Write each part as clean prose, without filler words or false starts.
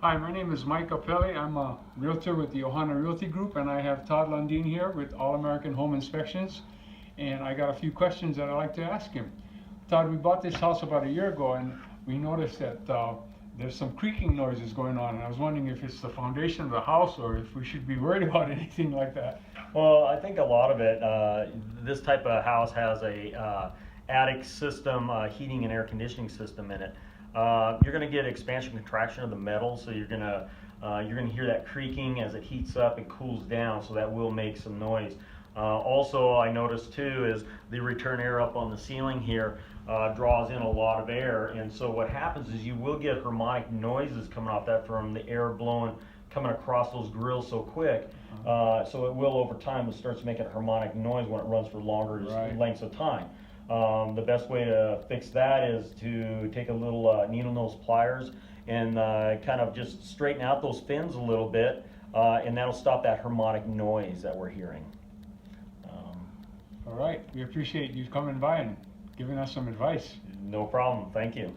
Hi, my name is Mike Apelli. I'm a realtor with the Ohana Realty Group, and I have Todd Lundin here with All American Home Inspections. And I got a few questions that I'd like to ask him. Todd, we bought this house about a year ago, and we noticed that there's some creaking noises going on. And I was wondering if it's the foundation of the house or if we should be worried about anything like that. Well, I think a lot of it, this type of house has a attic system, heating and air conditioning system in it. You're going to get expansion contraction of the metal, so you're going to hear that creaking as it heats up and cools down, so that will make some noise. Also, I noticed too is the return air up on the ceiling here draws in a lot of air, and so what happens is you will get harmonic noises coming off that from the air blowing coming across those grills so quick. So it will, over time, it starts making a harmonic noise when it runs for longer lengths of time. The best way to fix that is to take a little needle nose pliers and kind of just straighten out those fins a little bit, and that'll stop that harmonic noise that we're hearing. All right, we appreciate you coming by and giving us some advice. No problem, thank you.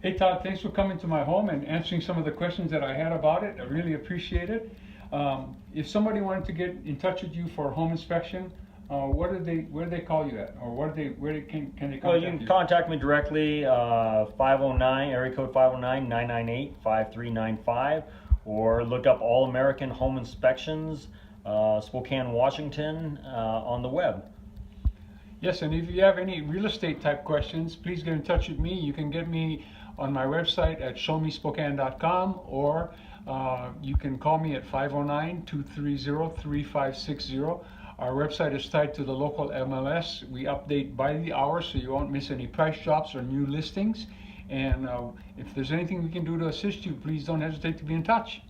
Hey Todd, thanks for coming to my home and answering some of the questions that I had about it. I really appreciate it. If somebody wanted to get in touch with you for a home inspection, where do they call you at, or where can they contact you? Well, you can contact me directly, 509 area code 509-998-5395, or look up All American Home Inspections, Spokane, Washington, on the web. Yes, and if you have any real estate type questions, please get in touch with me. You can get me on my website at showmespokane.com, or you can call me at 509-230-3560. Our website is tied to the local MLS. We update by the hour, so you won't miss any price drops or new listings. And if there's anything we can do to assist you, please don't hesitate to be in touch.